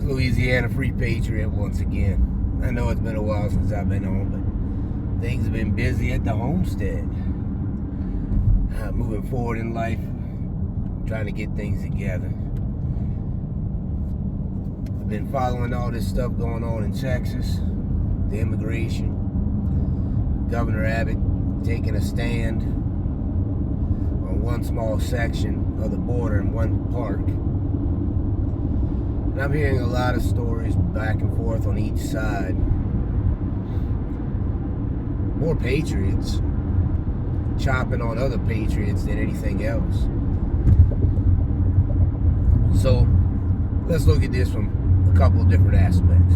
Louisiana Free Patriot once again. I know it's been a while since I've been on, but things have been busy at the homestead. Moving forward in life, trying to get things together. I've been following all this stuff going on in Texas, the immigration, Governor Abbott taking a stand on one small section of the border in one park. And I'm hearing a lot of stories back and forth on each side. More patriots chopping on other patriots than anything else. So let's look at this from a couple of different aspects.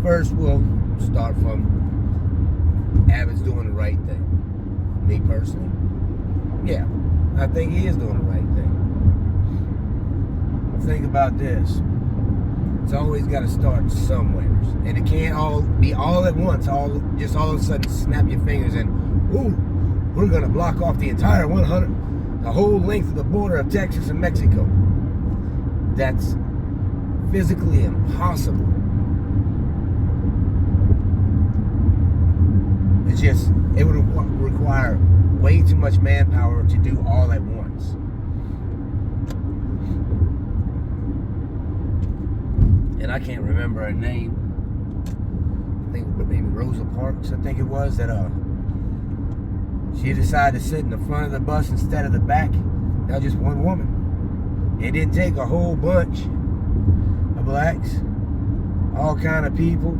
First, we'll start from Abbott's doing the right thing. Me personally, yeah, I think he is doing the right thing. Think about this. It's always got to start somewhere, and it can't all be all at once. Just all of a sudden, snap your fingers and, ooh, we're gonna block off the entire the whole length of the border of Texas and Mexico. That's physically impossible. It would require way too much manpower to do all at once. And I can't remember her name. I think maybe Rosa Parks, I think it was, that she decided to sit in the front of the bus instead of the back. Now just one woman. It didn't take a whole bunch of blacks, all kind of people.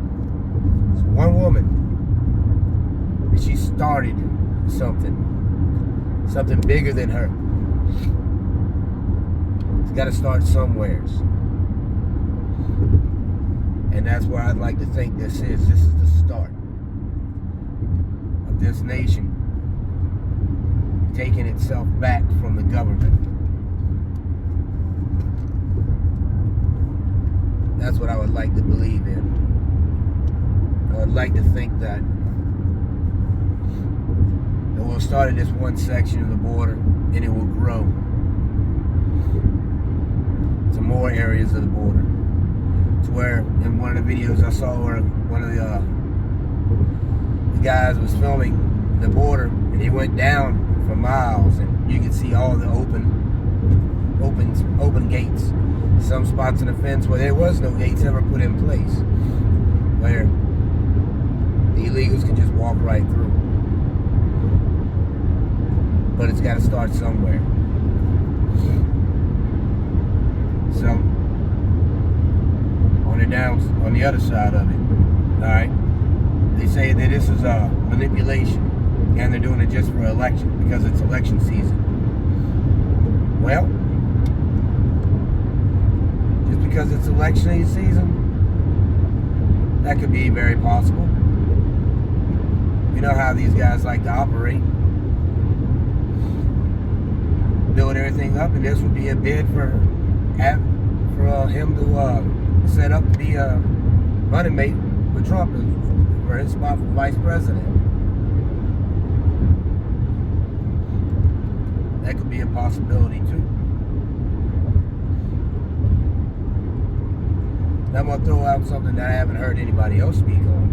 It's one woman. And she started something bigger than her. It's got to start somewheres. And that's where I'd like to think this is. This is the start of this nation taking itself back from the government. That's what I would like to believe in. I would like to think that we'll start at this one section of the border and it will grow to more areas of the border. To where in one of the videos I saw where one of the guys was filming the border and he went down for miles and you could see all the open gates. Some spots in the fence where there was no gates ever put in place, where the illegals could just walk right through. But it's got to start somewhere. So on the other side of it, all right, they say that this is a manipulation and they're doing it just for election because it's election season. Well, just because it's election season, that could be very possible. You know how these guys like to operate. Build everything up, and this would be a bid for him to set up to be a running mate with Trump for his spot for vice president. That could be a possibility too. Now I'm going to throw out something that I haven't heard anybody else speak on.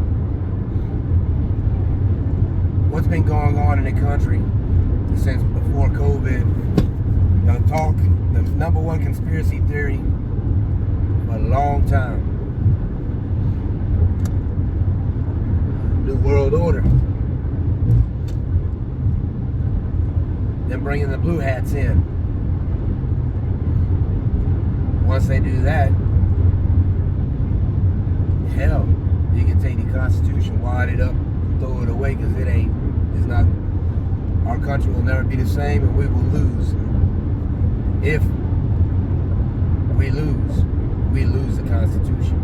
What's been going on in the country since before COVID? The number one conspiracy theory for a long time. New World Order. Then bringing the blue hats in. Once they do that, hell, you can take the Constitution, wad it up, throw it away, because it's not, our country will never be the same and we will lose. If we lose the Constitution.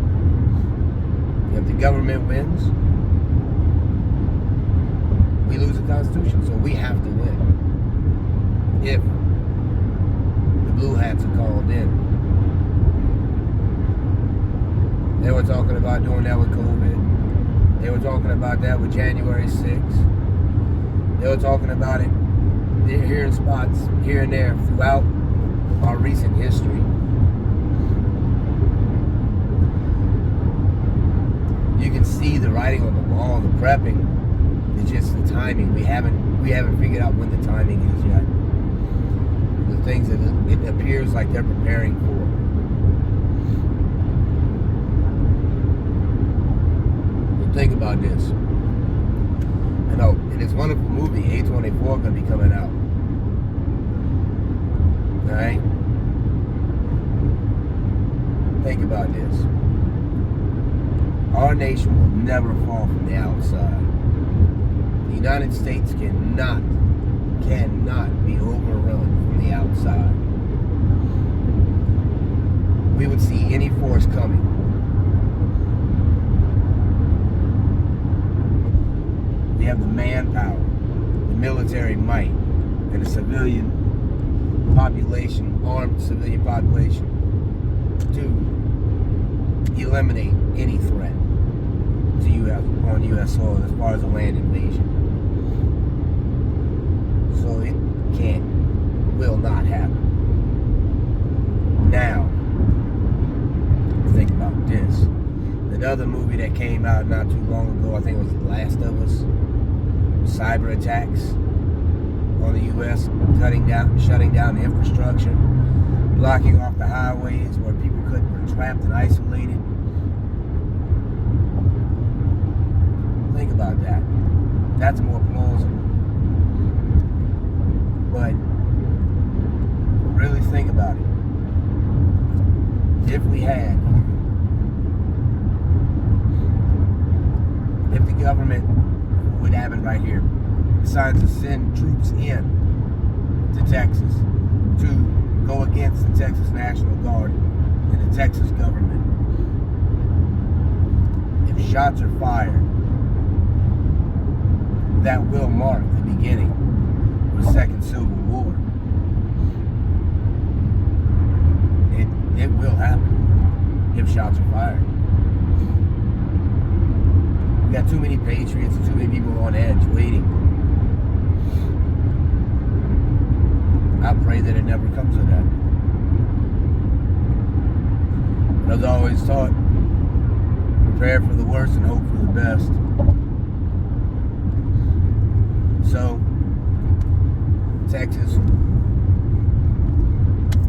If the government wins, we lose the Constitution. So we have to win. If the blue hats are called in. They were talking about doing that with COVID. They were talking about that with January 6th. They were talking about it here in spots here and there throughout our recent history. writing on the wall, the prepping. It's just the timing. We haven't figured out when the timing is yet. The things that it appears like they're preparing for. But think about this. I know in this wonderful movie, A24 going to be coming out. All right. Think about this. Our nation will never fall from the outside. The United States cannot be overrun from the outside. We would see any force coming. We have the manpower, the military might, and the civilian population, armed civilian population, to eliminate any threat to U.S. on U.S. soil as far as a land invasion. So it will not happen. Now, think about this. That other movie that came out not too long ago, I think it was The Last of Us, cyber attacks on the U.S., shutting down the infrastructure, blocking off the highways where people were trapped and isolated. Think about that. That's more plausible. But really think about it. If the government would have it right here, decides to send troops in to Texas to go against the Texas National Guard and the Texas government. If shots are fired, that will mark the beginning of the Second Civil War. It will happen if shots are fired. We got too many patriots, too many people on edge waiting. I pray that it never comes to that. But as I always taught, prepare for the worst and hope for the best. So, Texas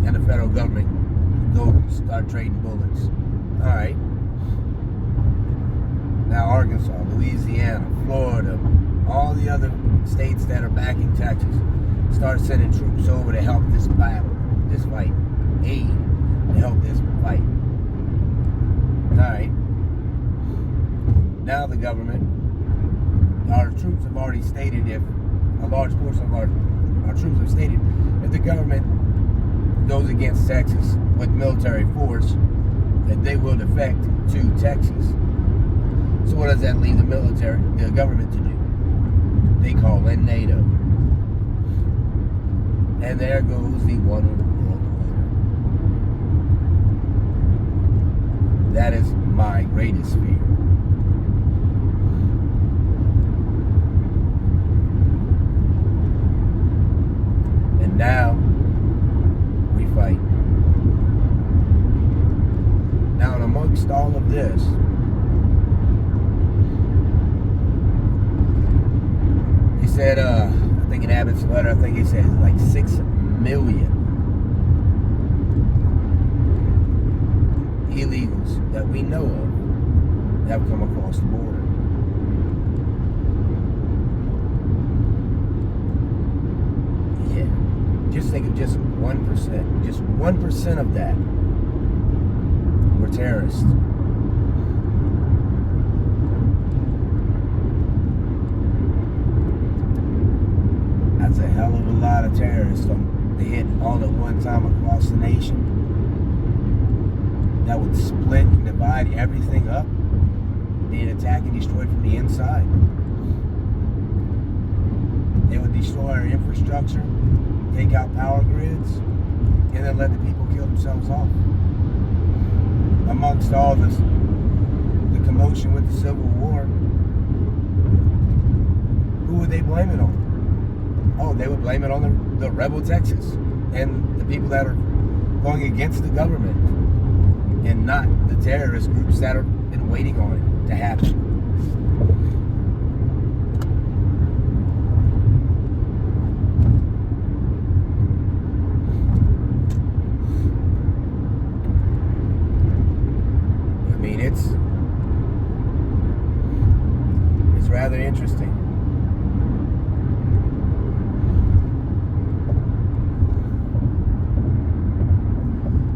and the federal government go start trading bullets. All right. Now Arkansas, Louisiana, Florida, all the other states that are backing Texas start sending troops over to help this battle, this fight, aid to help this fight. All right. Now the government, our troops have already stated, if a large portion of our troops have stated, if the government goes against Texas with military force, that they will defect to Texas. So what does that leave the government to do? They call in NATO. And there goes the one world order. That is my greatest fear. And now we fight. Now, and amongst all of this, he said, I think in Abbott's letter, I think he said like 6 million illegals that we know of that have come across the border. Yeah. Just think of just 1%. Just 1% of that were terrorists. That's a hell of a lot of terrorists. They hit all at one time across the nation. That would split and divide everything up. They'd attack and destroy from the inside. They would destroy our infrastructure, take out power grids, and then let the people kill themselves off. Amongst all this, the commotion with the Civil War, who would they blame it on? Oh, they would blame it on the rebel Texas and the people that are going against the government, and not the terrorist groups that have been waiting on it to happen. it's rather interesting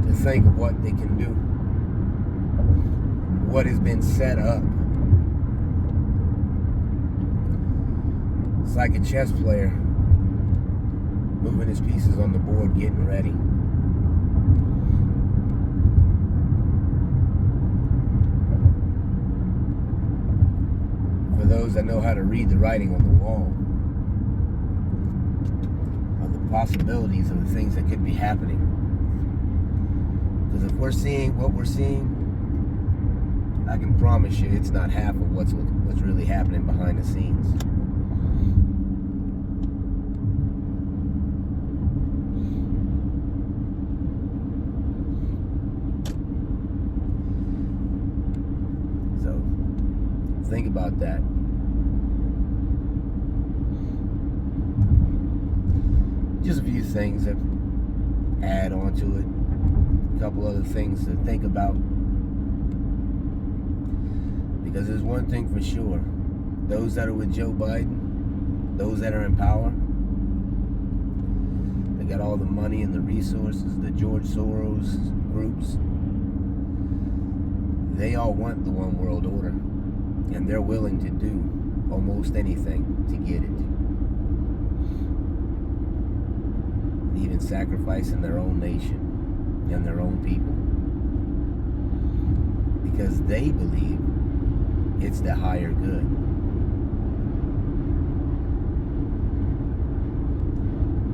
to think of what they can do, what has been set up. It's like a chess player moving his pieces on the board, getting ready. For those that know how to read the writing on the wall, of the possibilities of the things that could be happening. Because if we're seeing what we're seeing, I can promise you it's not half of what's really happening behind the scenes. So think about that. Just a few things that add on to it. A couple other things to think about. Because there's one thing for sure. Those that are with Joe Biden, those that are in power, they got all the money and the resources, the George Soros groups, they all want the one world order. And they're willing to do almost anything to get it. Even sacrificing their own nation and their own people. Because they believe it's the higher good.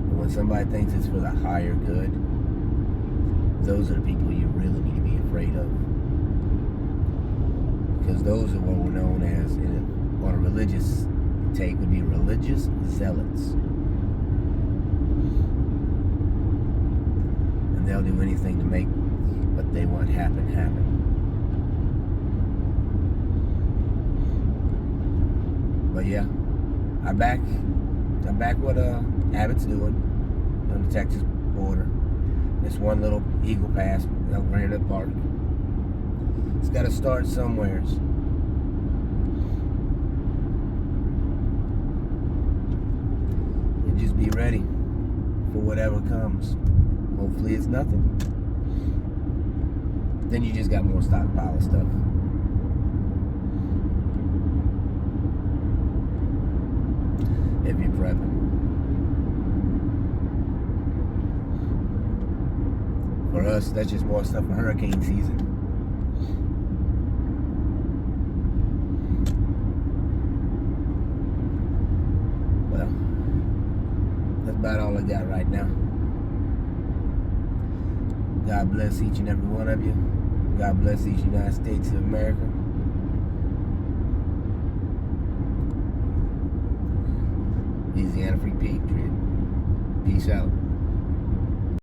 But when somebody thinks it's for the higher good, those are the people you really need to be afraid of. Because those are what we're known as, on a religious take, would be religious zealots. And they'll do anything to make what they want happen. But yeah, I back what Abbott's doing on the Texas border. This one little Eagle Pass, Granite Park. It's got to start somewhere. And just be ready for whatever comes. Hopefully it's nothing. Then you just got more stockpile stuff. If you're prepping. For us, that's just more stuff for hurricane season. Well, that's about all I got right now. God bless each and every one of you. God bless each United States of America. Louisiana Free Patriot. Peace out.